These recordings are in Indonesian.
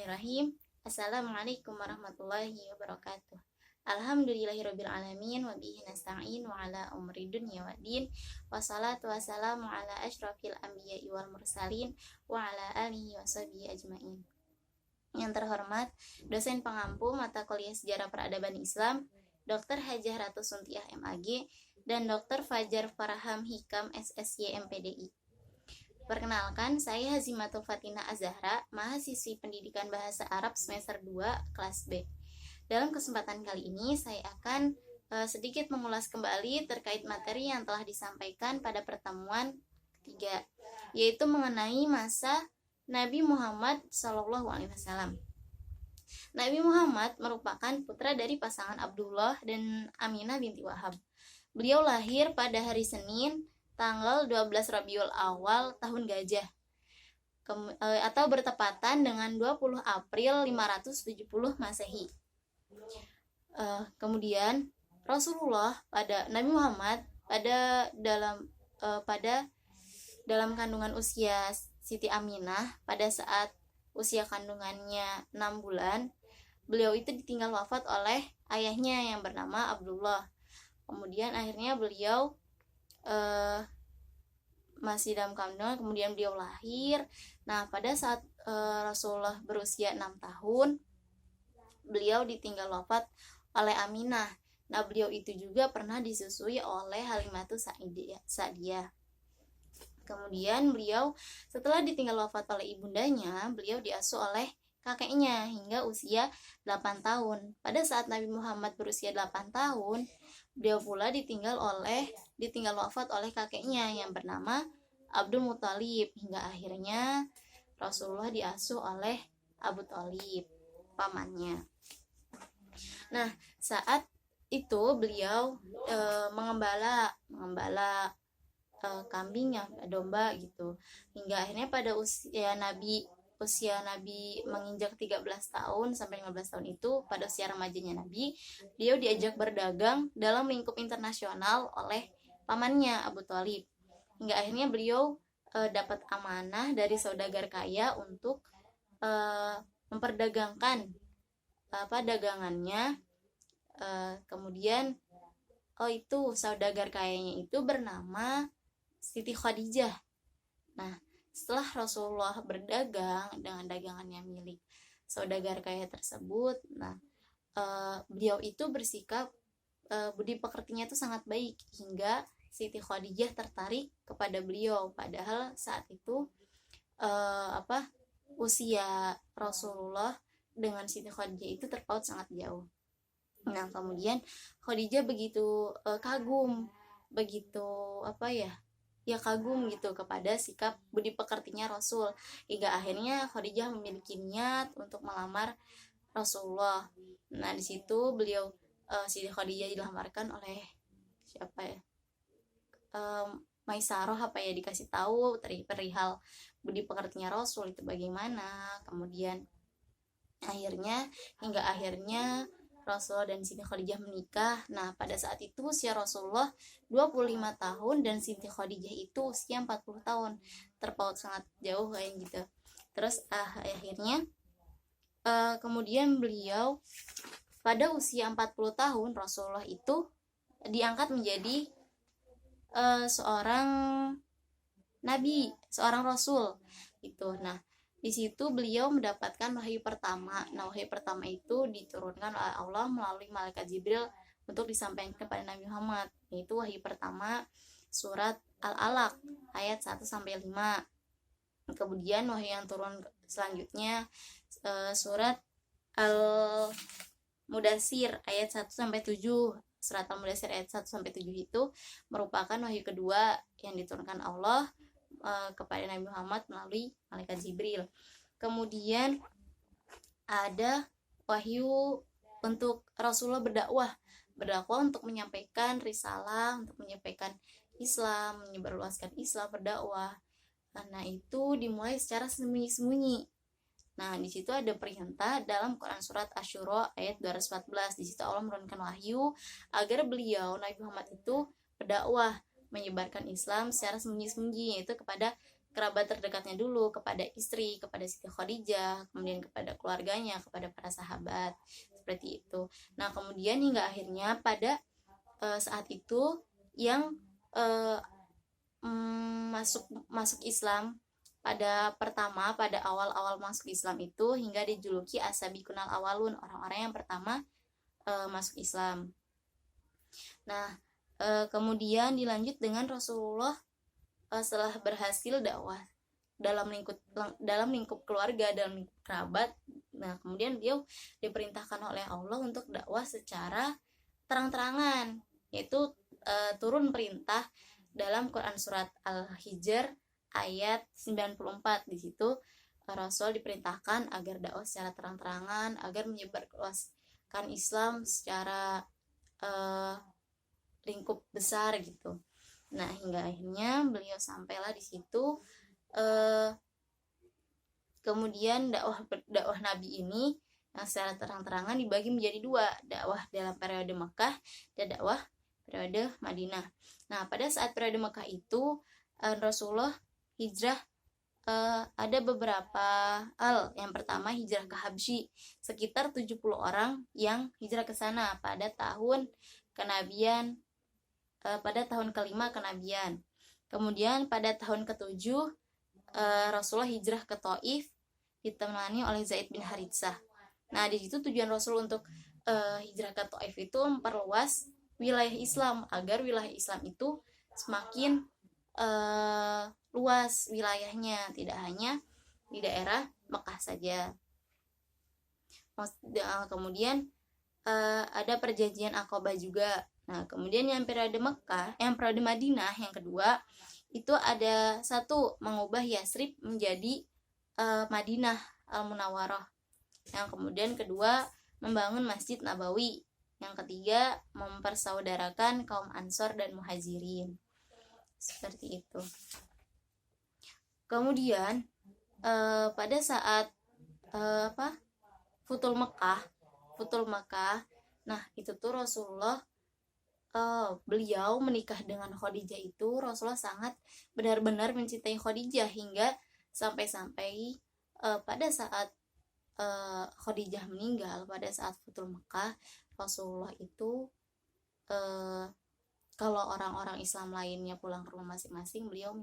Bismillahirrahmanirrahim. Assalamualaikum warahmatullahi wabarakatuh. Alhamdulillahirabbil alamin wa bihi nasta'in wa ala umri dunya waddin. Wassalatu wassalamu ala asyrafil anbiya'i wal mursalin wa ala alihi washabihi ajmain. Yang terhormat dosen pengampu mata kuliah Sejarah Peradaban Islam, Dr. Hajah Ratu Suntiah MAG dan Dr. Fajar Farham Hikam SSY MPDI. Perkenalkan, saya Hazimatul Fatina Az-Zahra, mahasiswi Pendidikan Bahasa Arab semester 2, kelas B. Dalam kesempatan kali ini, saya akan sedikit mengulas kembali terkait materi yang telah disampaikan pada pertemuan ketiga, yaitu mengenai masa Nabi Muhammad SAW. Nabi Muhammad merupakan putra dari pasangan Abdullah dan Aminah binti Wahab. Beliau lahir pada hari Senin, tanggal 12 Rabiul Awal tahun Gajah atau bertepatan dengan 20 April 570 Masehi. Kemudian Nabi Muhammad pada dalam kandungan usia Siti Aminah, pada saat usia kandungannya 6 bulan, beliau itu ditinggal wafat oleh ayahnya yang bernama Abdullah. Kemudian akhirnya beliau masih dalam kandungan, kemudian beliau lahir. Nah, pada saat Rasulullah berusia 6 tahun, beliau ditinggal wafat oleh Aminah. Nah, beliau itu juga pernah disusui oleh Halimatus Sa'diyah. Kemudian beliau setelah ditinggal wafat oleh ibundanya, beliau diasuh oleh kakeknya hingga usia 8 tahun. Pada saat Nabi Muhammad berusia 8 tahun, beliau pula ditinggal wafat oleh kakeknya yang bernama Abdul Muthalib, hingga akhirnya Rasulullah diasuh oleh Abu Thalib, pamannya. Nah, saat itu beliau mengembala kambing, domba gitu, hingga akhirnya pada usia Nabi menginjak 13 tahun sampai 15 tahun itu, pada usia remajanya Nabi, beliau diajak berdagang dalam lingkup internasional oleh pamannya Abu Thalib. Hingga akhirnya beliau dapat amanah dari saudagar kaya untuk memperdagangkan dagangannya. Kemudian itu saudagar kayanya itu bernama Siti Khadijah. Nah, setelah Rasulullah berdagang dengan dagangannya milik saudagar kaya tersebut, beliau itu bersikap budi pekertinya itu sangat baik, hingga Siti Khadijah tertarik kepada beliau. Padahal saat itu usia Rasulullah dengan Siti Khadijah itu terpaut sangat jauh. Nah, kemudian Khadijah begitu kagum gitu kepada sikap budi pekertinya Rasul, hingga akhirnya Khadijah memiliki niat untuk melamar Rasulullah. Nah, di situ beliau Siti Khadijah dilamarkan oleh Maisarah, dikasih tahu perihal budi pekertinya Rasul itu bagaimana. Kemudian hingga akhirnya Rasulullah dan Siti Khadijah menikah. Nah, pada saat itu usia Rasulullah 25 tahun dan Siti Khadijah itu usia 40 tahun. Terpaut sangat jauh kayak gitu. Terus akhirnya kemudian beliau pada usia 40 tahun Rasulullah itu diangkat menjadi seorang nabi, seorang rasul gitu. Nah, di situ beliau mendapatkan wahyu pertama. Nah, wahyu pertama itu diturunkan oleh Allah melalui malaikat Jibril untuk disampaikan kepada Nabi Muhammad, yaitu wahyu pertama surat Al-Alaq ayat 1 sampai 5. Kemudian wahyu yang turun selanjutnya surat Al-Mudatsir ayat 1 sampai 7. Surat Al-Mudatsir ayat 1 sampai 7 itu merupakan wahyu kedua yang diturunkan Allah kepada Nabi Muhammad melalui malaikat Jibril. Kemudian ada wahyu untuk Rasulullah berdakwah untuk menyampaikan risalah, untuk menyampaikan Islam, menyebarluaskan Islam, berdakwah. Nah, itu dimulai secara sembunyi-sembunyi. Nah, di situ ada perintah dalam Quran surat Asy-Syura ayat 214. Di situ Allah menurunkan wahyu agar beliau Nabi Muhammad itu berdakwah, menyebarkan Islam secara sembunyi-sembunyi, yaitu kepada kerabat terdekatnya dulu, kepada istri, kepada Siti Khadijah, kemudian kepada keluarganya, kepada para sahabat, seperti itu. Nah, kemudian hingga akhirnya pada saat itu yang masuk Islam pada awal-awal masuk Islam itu hingga dijuluki As-Sabiqunal Awalun, orang-orang yang pertama masuk Islam. Nah, kemudian dilanjut dengan Rasulullah setelah berhasil dakwah dalam lingkup keluarga, dalam lingkup kerabat. Nah, kemudian beliau diperintahkan oleh Allah untuk dakwah secara terang-terangan, yaitu turun perintah dalam Quran surat Al-Hijr ayat 94. Di situ Rasul diperintahkan agar dakwah secara terang-terangan, agar menyebarluaskan Islam secara lingkup besar gitu. Nah, hingga akhirnya beliau sampailah di situ. Kemudian dakwah Nabi ini yang secara terang-terangan dibagi menjadi dua, dakwah dalam periode Mekah dan dakwah periode Madinah. Nah, pada saat periode Mekah itu Rasulullah hijrah, ada beberapa hal. Yang pertama, hijrah ke Habsyi, sekitar 70 orang yang hijrah ke sana pada tahun kenabian, pada tahun kelima kenabian. Kemudian pada tahun ke-7 Rasulullah hijrah ke Taif ditemani oleh Zaid bin Haritsah. Nah, di situ tujuan Rasul untuk hijrah ke Taif itu memperluas wilayah Islam, agar wilayah Islam itu semakin luas wilayahnya, tidak hanya di daerah Mekah saja. Kemudian ada perjanjian Aqabah juga. Nah, kemudian yang periode Madinah yang kedua itu ada satu, mengubah Yasrib menjadi Madinah Al-Munawwarah. Yang kemudian kedua, membangun Masjid Nabawi. Yang ketiga, mempersaudarakan kaum Ansor dan Muhajirin. Seperti itu. Kemudian pada saat Futul Mekah, nah itu tuh Rasulullah, beliau menikah dengan Khadijah itu, Rasulullah sangat benar-benar mencintai Khadijah, hingga sampai-sampai pada saat Khadijah meninggal, pada saat Futul Mekah, Rasulullah itu kalau orang-orang Islam lainnya pulang ke rumah masing-masing, beliau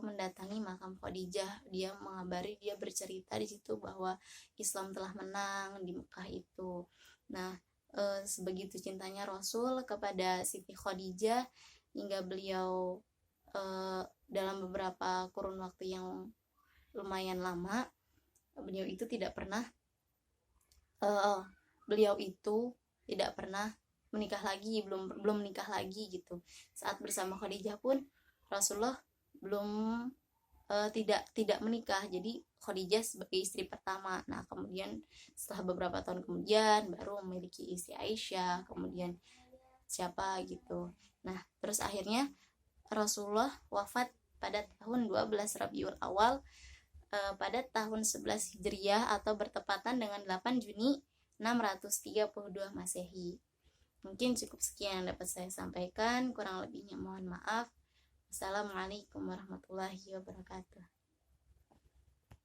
mendatangi makam Khadijah. Dia mengabari, dia bercerita di situ bahwa Islam telah menang di Mekah itu. Nah, sebegitu cintanya Rasul kepada Siti Khadijah, hingga beliau dalam beberapa kurun waktu yang lumayan lama, beliau itu tidak pernah menikah lagi, belum menikah lagi gitu. Saat bersama Khadijah pun Rasulullah belum tidak menikah, jadi Khadijah sebagai istri pertama. Nah, kemudian setelah beberapa tahun kemudian baru memiliki istri Aisyah, kemudian siapa gitu. Nah, terus akhirnya Rasulullah wafat pada tahun 12 Rabiul Awal pada tahun 11 Hijriah, atau bertepatan dengan 8 Juni 632 Masehi. Mungkin cukup sekian yang dapat saya sampaikan, kurang lebihnya mohon maaf. Assalamualaikum warahmatullahi wabarakatuh.